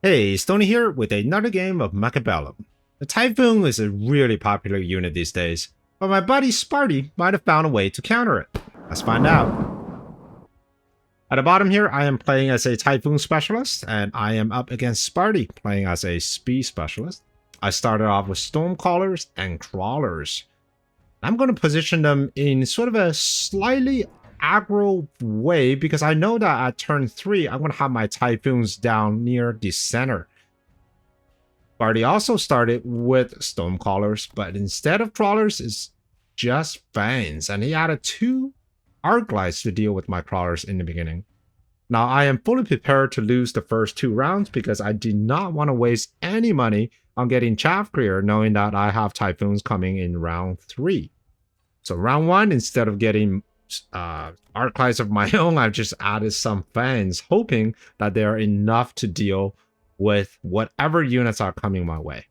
Hey, Stoney here with another game of Mechabellum. The Typhoon is a really popular unit these days, but my buddy Sparty might have found a way to counter it. Let's find out. At the bottom here, I am playing as a Typhoon specialist, and I am up against Sparty playing as a speed specialist. I started off with Stormcallers and Crawlers. I'm going to position them in sort of a slightly aggro way because I know that at turn 3, I'm going to have my Typhoons down near the center. Sparty also started with Stormcallers, but instead of Crawlers, it's just Fangs, and he added 2 Arglights to deal with my Crawlers in the beginning. Now, I am fully prepared to lose the first 2 rounds because I did not want to waste any money on getting Chaff Clear, knowing that I have Typhoons coming in round 3. So round 1, instead of getting Arglights of my own, I've just added some Fangs, hoping that they are enough to deal with whatever units are coming my way.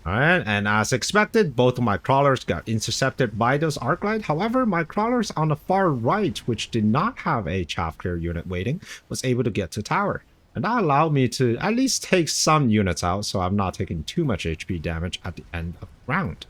Alright, and as expected, both of my Crawlers got intercepted by those Arclight. However, my Crawlers on the far right, which did not have a Chaff Clear unit waiting, was able to get to tower. And that allowed me to at least take some units out, so I'm not taking too much HP damage at the end of the round.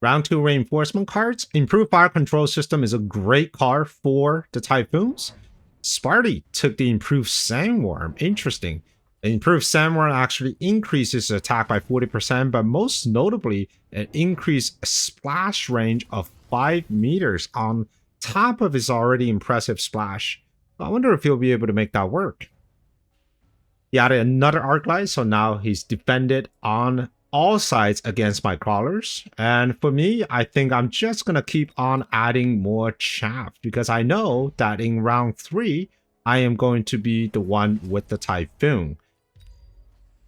Round 2 reinforcement cards. Improved fire control system is a great card for the Typhoons. Sparty took the improved Sandworm. Interesting. The improved Sandworm actually increases attack by 40%, but most notably, it increased a splash range of 5 meters on top of his already impressive splash. I wonder if he'll be able to make that work. He added another Arclight, so now he's defended on all sides against my Crawlers. And for me, I think I'm just going to keep on adding more Chaff because I know that in round 3, I am going to be the one with the Typhoon.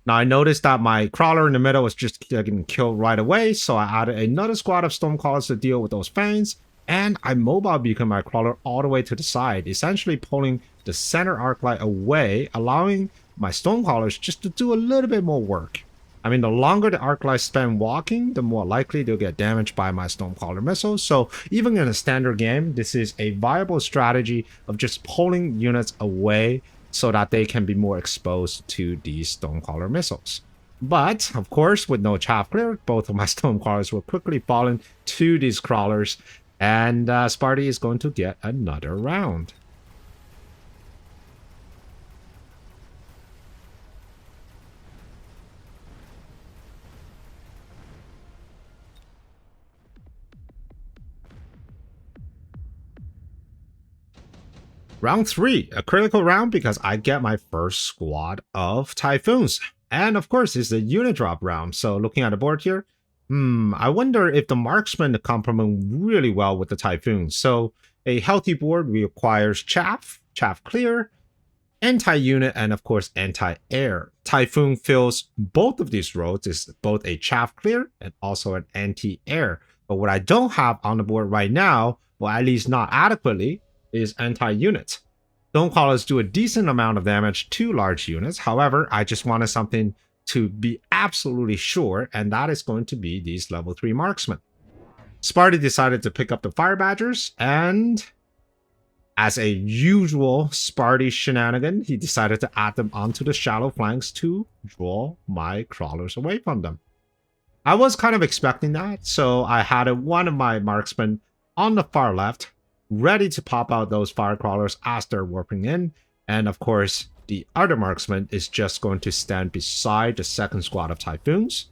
Now, I noticed that my Crawler in the middle was just getting killed right away, so I added another squad of Stormcallers to deal with those Fangs, and I mobile beacon my Crawler all the way to the side, essentially pulling the center Arclight away, allowing my Stormcallers just to do a little bit more work. I mean, the longer the Arclights spend walking, the more likely they'll get damaged by my Stormcaller missiles. So even in a standard game, this is a viable strategy of just pulling units away so that they can be more exposed to these Stormcaller missiles. But, of course, with no Chaff Clear, both of my Stormcallers will quickly fall into these Crawlers, and Sparty is going to get another round. Round 3, a critical round because I get my first squad of Typhoons. And of course, it's a unit drop round. So looking at the board here, I wonder if the marksmen complement really well with the Typhoons. So a healthy board requires Chaff, Chaff Clear, anti-unit, and of course anti-air. Typhoon fills both of these roles, is both a Chaff Clear and also an anti-air. But what I don't have on the board right now, well, at least not adequately, is anti-unit. Stormcallers do a decent amount of damage to large units. However, I just wanted something to be absolutely sure, and that is going to be these level 3 marksmen. Sparty decided to pick up the Fire Badgers, and as a usual Sparty shenanigan, he decided to add them onto the shallow flanks to draw my Crawlers away from them. I was kind of expecting that, so I had one of my marksmen on the far left, ready to pop out those fire crawlers as they're warping in, and of course the other marksman is just going to stand beside the second squad of Typhoons.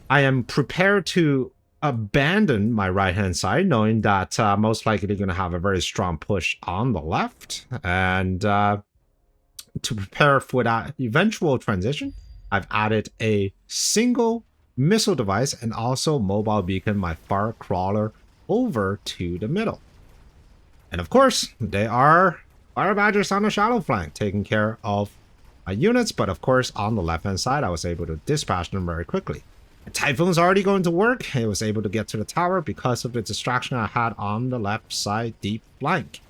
I am prepared to abandon my right hand side, knowing that most likely they're going to have a very strong push on the left, and to prepare for that eventual transition, I've added a single missile device and also mobile beacon my fire crawler over to the middle. And of course, they are Fire Badgers on the shallow flank, taking care of my units. But of course, on the left-hand side, I was able to dispatch them very quickly. Typhoon's already going to work. It was able to get to the tower because of the distraction I had on the left side deep flank.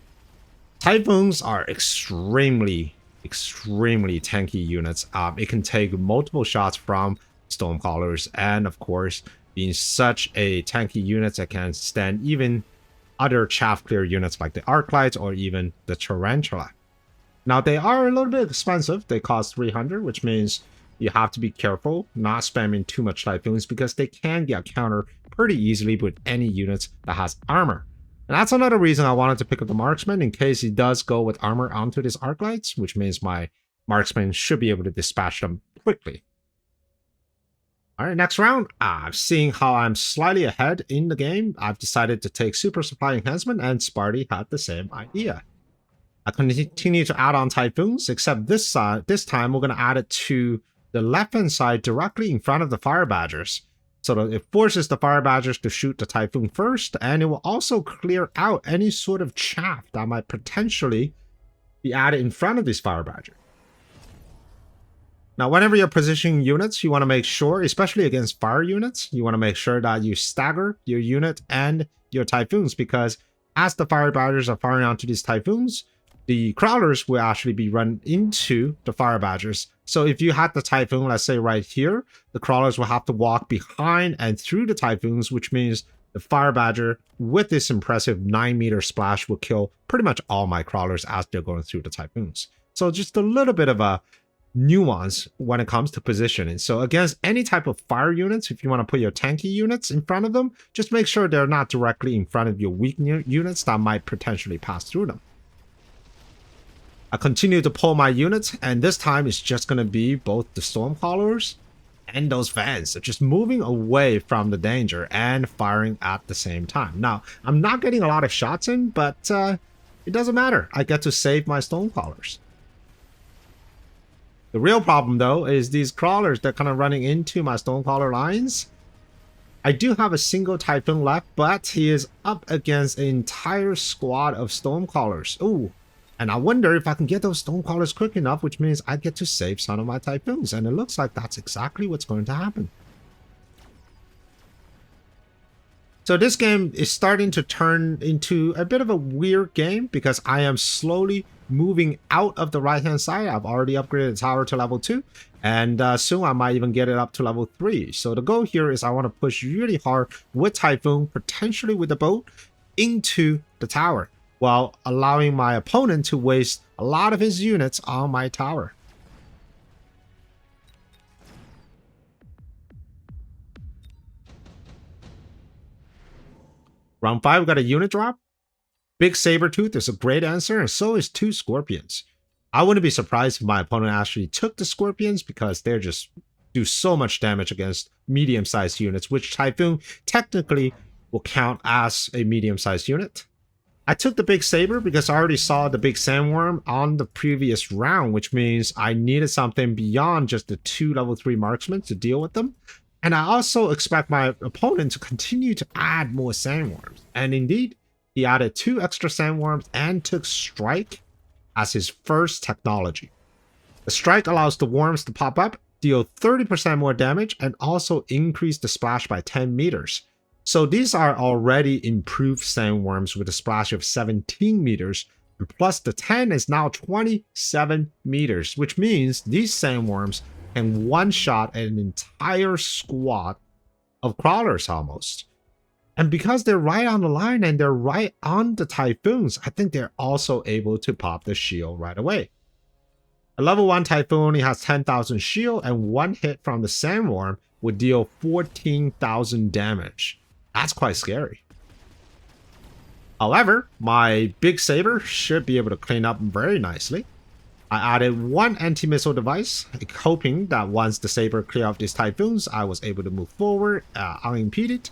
Typhoons are extremely tanky units. It can take multiple shots from Stormcallers, and of course, being such a tanky unit that can stand even other chaff clear units like the Arclights or even the Tarantula. Now, they are a little bit expensive. They cost 300, which means you have to be careful not spamming too much Typhoons because they can get countered pretty easily with any units that has armor. And that's another reason I wanted to pick up the Marksman in case he does go with armor onto these Arclights, which means my Marksman should be able to dispatch them quickly. Alright, next round. Seeing how I'm slightly ahead in the game, I've decided to take Super Supply Enhancement, and Sparty had the same idea. I continue to add on Typhoons, except this time we're going to add it to the left-hand side directly in front of the Fire Badgers. So that it forces the Fire Badgers to shoot the Typhoon first, and it will also clear out any sort of chaff that might potentially be added in front of these Fire Badgers. Now, whenever you're positioning units, you want to make sure, especially against fire units, you want to make sure that you stagger your unit and your Typhoons, because as the Fire Badgers are firing onto these Typhoons, the Crawlers will actually be run into the Fire Badgers. So if you had the Typhoon, let's say right here, the Crawlers will have to walk behind and through the Typhoons, which means the Fire Badger with this impressive 9-meter splash will kill pretty much all my Crawlers as they're going through the Typhoons. So just a little bit of a nuance when it comes to positioning. So against any type of fire units, if you want to put your tanky units in front of them, just make sure they're not directly in front of your weak units that might potentially pass through them. I continue to pull my units, and this time it's just going to be both the Stormcallers and those fans. They're just moving away from the danger and firing at the same time. Now, I'm not getting a lot of shots in, but it doesn't matter. I get to save my Stormcallers. The real problem, though, is these Crawlers, they're kind of running into my Stonecaller lines. I do have a single Typhoon left, but he is up against an entire squad of Stonecallers. Ooh, and I wonder if I can get those Stonecallers quick enough, which means I get to save some of my Typhoons. And it looks like that's exactly what's going to happen. So this game is starting to turn into a bit of a weird game because I am slowly moving out of the right-hand side. I've already upgraded the tower to level 2, and soon I might even get it up to level 3. So the goal here is I want to push really hard with Typhoon, potentially with the boat, into the tower, while allowing my opponent to waste a lot of his units on my tower. Round 5, we got a unit drop. Big Sabertooth is a great answer, and so is 2 Scorpions. I wouldn't be surprised if my opponent actually took the Scorpions because they just do so much damage against medium-sized units, which Typhoon technically will count as a medium-sized unit. I took the Big Saber because I already saw the Big Sandworm on the previous round, which means I needed something beyond just the 2 level 3 marksmen to deal with them. And I also expect my opponent to continue to add more Sandworms. And indeed, he added 2 extra Sandworms and took Strike as his first technology. The Strike allows the worms to pop up, deal 30% more damage, and also increase the splash by 10 meters. So these are already improved Sandworms with a splash of 17 meters, and plus the 10 is now 27 meters, which means these Sandworms can one-shot an entire squad of Crawlers almost. And because they're right on the line and they're right on the Typhoons, I think they're also able to pop the shield right away. A level 1 Typhoon only has 10,000 shield, and 1 hit from the Sandworm would deal 14,000 damage. That's quite scary. However, my Big Saber should be able to clean up very nicely. I added 1 anti-missile device, hoping that once the Saber cleared off these Typhoons, I was able to move forward unimpeded.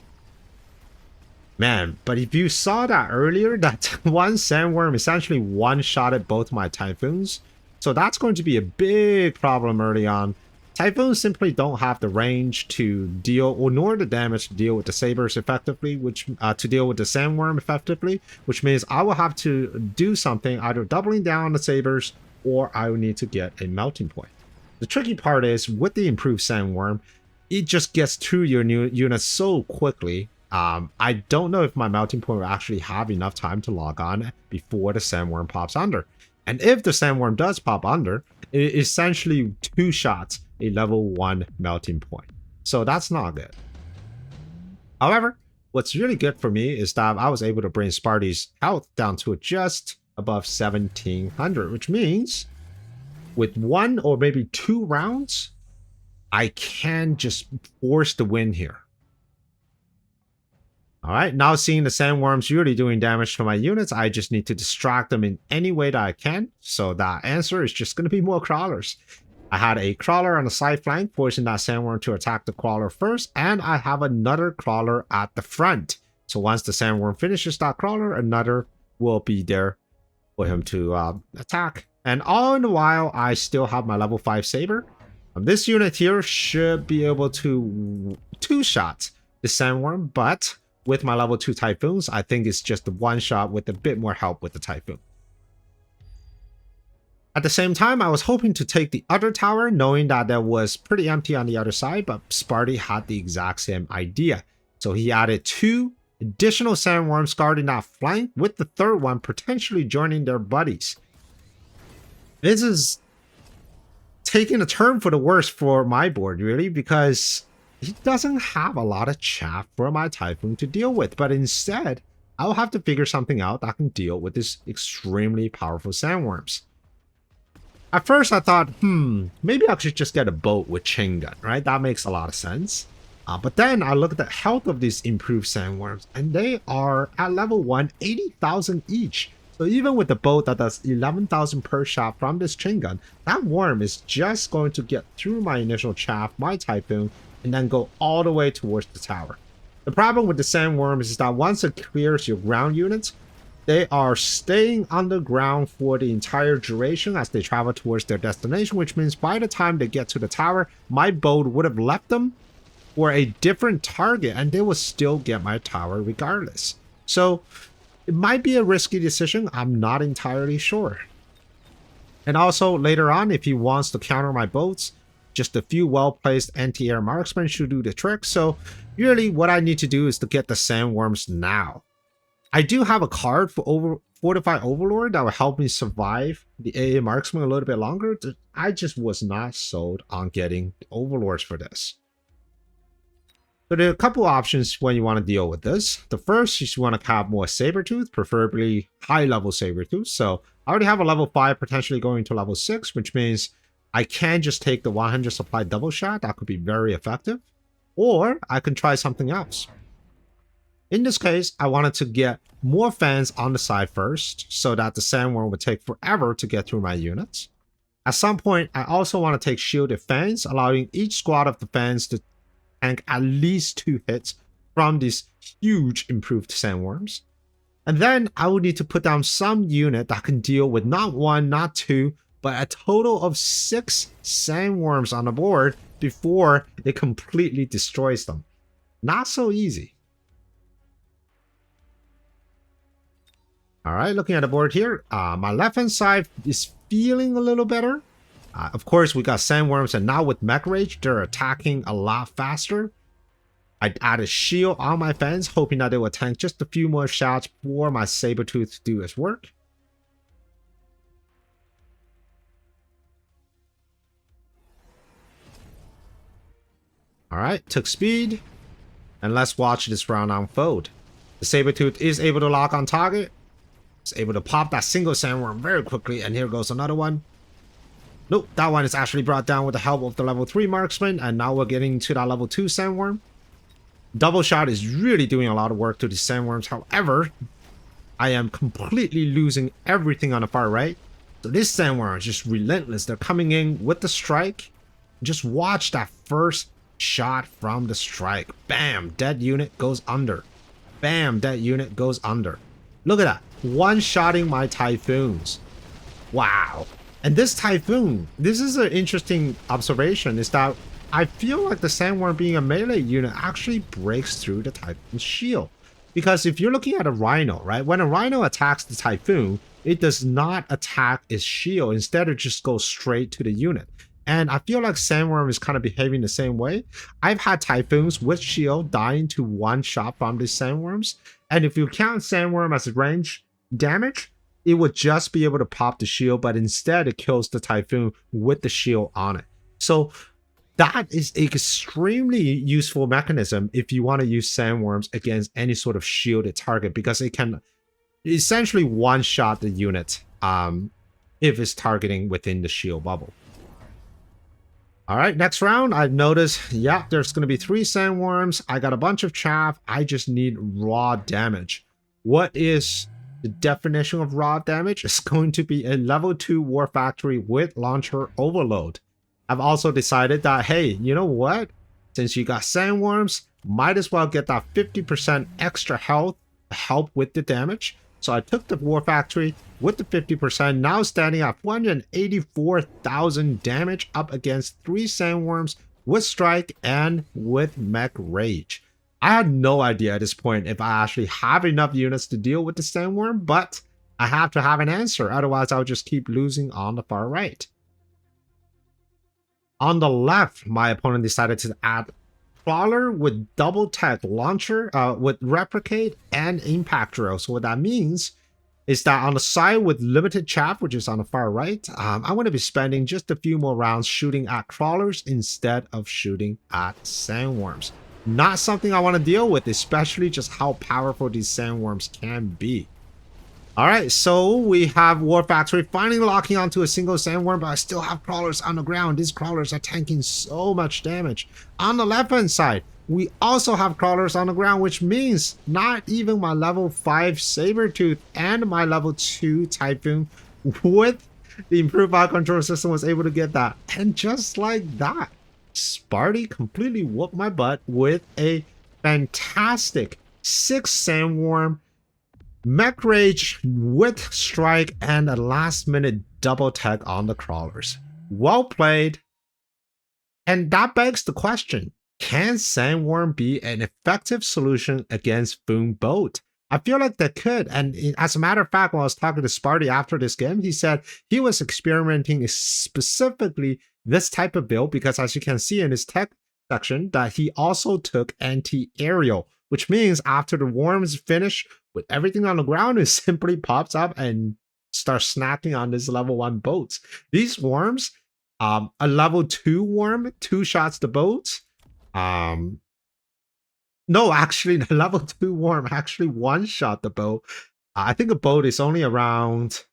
Man, but if you saw that earlier, that 1 Sandworm essentially one-shotted both my Typhoons, so that's going to be a big problem early on. Typhoons simply don't have the range to deal, or nor the damage to deal with the Sabers effectively, to deal with the Sandworm effectively, which means I will have to do something, either doubling down on the Sabers, or I will need to get a melting point. The tricky part is, with the improved Sandworm, it just gets through your new unit so quickly. I don't know if my melting point will actually have enough time to log on before the Sandworm pops under. And if the Sandworm does pop under, it essentially two-shots a level 1 melting point. So that's not good. However, what's really good for me is that I was able to bring Sparty's health down to just above 1700, which means with 1 or maybe 2 rounds, I can just force the win here. Alright, now seeing the Sandworms really doing damage to my units, I just need to distract them in any way that I can. So that answer is just going to be more crawlers. I had a crawler on the side flank, forcing that Sandworm to attack the crawler first, and I have another crawler at the front. So once the Sandworm finishes that crawler, another will be there for him to attack. And all in the while, I still have my level 5 Saber. This unit here should be able to two-shot the Sandworm, but with my level 2 Typhoons, I think it's just a one-shot with a bit more help with the Typhoon. At the same time, I was hoping to take the other tower, knowing that there was pretty empty on the other side, but Sparty had the exact same idea. So he added 2 additional Sandworms guarding that flank, with the third one potentially joining their buddies. This is taking a turn for the worse for my board, really, because he doesn't have a lot of chaff for my Typhoon to deal with, but instead, I'll have to figure something out that can deal with this extremely powerful Sandworms. At first, I thought, maybe I should just get a boat with chain gun, right? That makes a lot of sense. But then I look at the health of these improved Sandworms, and they are at level 1, 80,000 each. So even with the boat that does 11,000 per shot from this chain gun, that worm is just going to get through my initial chaff, my Typhoon, and then go all the way towards the tower. The problem with the Sandworm is that once it clears your ground units, they are staying underground for the entire duration as they travel towards their destination, which means by the time they get to the tower, my boat would have left them for a different target and they will still get my tower regardless. So it might be a risky decision, I'm not entirely sure. And also later on, if he wants to counter my boats, just a few well-placed anti-air marksmen should do the trick. So really what I need to do is to get the Sandworms now. I do have a card for Fortify Overlord that will help me survive the AA marksman a little bit longer. I just was not sold on getting the Overlords for this. So there are a couple options when you want to deal with this. The first is you want to have more Sabertooth, preferably high-level Sabertooth. So I already have a level 5 potentially going to level 6, which means I can just take the 100 supply double shot. That could be very effective. Or I can try something else. In this case, I wanted to get more fans on the side first, so that the Sandworm would take forever to get through my units. At some point, I also want to take shielded fans, allowing each squad of the fans to tank at least 2 hits from these huge improved Sandworms. And then I would need to put down some unit that can deal with not 1, not 2, but a total of 6 Sandworms on the board before it completely destroys them. Not so easy. All right, looking at the board here, my left-hand side is feeling a little better. Of course, we got Sandworms, and now with Mech Rage, they're attacking a lot faster. I added shield on my fans, hoping that they will tank just a few more shots for my Sabertooth to do its work. All right, took speed, and let's watch this round unfold. The Sabertooth is able to lock on target. It's able to pop that single Sandworm very quickly, and here goes another one. Nope, that one is actually brought down with the help of the level 3 marksman, and now we're getting to that level 2 Sandworm. Double shot is really doing a lot of work to the Sandworms. However, I am completely losing everything on the far right. So this Sandworm is just relentless. They're coming in with the strike. Just watch that first shot from the strike. Bam, dead unit goes under. Bam, dead unit goes under. Look at that. One-shotting my Typhoons. Wow. And this Typhoon, this is an interesting observation, is that I feel like the Sandworm being a melee unit actually breaks through the Typhoon's shield. Because if you're looking at a Rhino, right? When a Rhino attacks the Typhoon, it does not attack its shield. Instead, it just goes straight to the unit. And I feel like Sandworm is kind of behaving the same way. I've had Typhoons with shield dying to one shot from these Sandworms. And if you count Sandworm as range damage, it would just be able to pop the shield, but instead it kills the Typhoon with the shield on it. So that is an extremely useful mechanism if you want to use Sandworms against any sort of shielded target, because it can essentially one-shot the unit if it's targeting within the shield bubble. All right, next round, I've noticed, yeah, there's going to be 3 Sandworms. I got a bunch of chaff. I just need raw damage. What is the definition of raw damage? It's going to be a level 2 War Factory with Launcher Overload. I've also decided that, hey, you know what? Since you got Sandworms, might as well get that 50% extra health to help with the damage. So I took the War Factory with the 50%, now standing at 484,000 damage up against 3 Sandworms with Strike and with Mech Rage. I had no idea at this point if I actually have enough units to deal with the Sandworm, but I have to have an answer, otherwise I'll just keep losing on the far right. On the left, my opponent decided to add Crawler with double tech launcher, with replicate and impact drill. So what that means is that on the side with limited chaff, which is on the far right, I'm going to be spending just a few more rounds shooting at crawlers instead of shooting at Sandworms. Not something I want to deal with, especially just how powerful these Sandworms can be. All right, so we have War Factory finally locking onto a single Sandworm, but I still have crawlers on the ground. These crawlers are tanking so much damage. On the left-hand side, we also have crawlers on the ground, which means not even my level 5 Sabertooth and my level 2 Typhoon with the improved fire control system was able to get that. And just like that, Sparty completely whooped my butt with a fantastic 6 Sandworm, Mech Rage with Strike, and a last-minute double tech on the crawlers. Well played. And that begs the question, can Sandworm be an effective solution against Foon Boat? I feel like they could, and as a matter of fact, when I was talking to Sparty after this game, he said he was experimenting specifically this type of build because, as you can see in his tech section, that he also took anti-aerial, which means after the worms finish with everything on the ground, it simply pops up and starts snacking on this level 1 boats. These worms, a level 2 worm, 2 shots the boat. No, actually, the level 2 worm actually 1-shot the boat. I think a boat is only around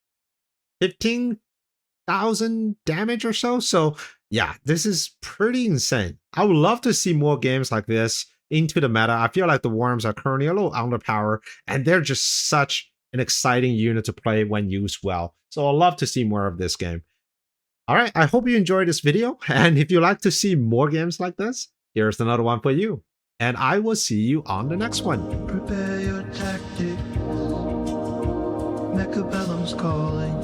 15,000 damage or so. So yeah, this is pretty insane. I would love to see more games like this into the meta. I feel like the worms are currently a little underpowered, and they're just such an exciting unit to play when used well. So I'd love to see more of this game. All right, I hope you enjoyed this video, and if you'd like to see more games like this, here's another one for you. And I will see you on the next one. Prepare your tactics. Mechabellum's calling.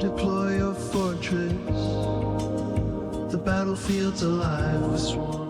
Deploy your fortress. The battlefield's alive with swarms.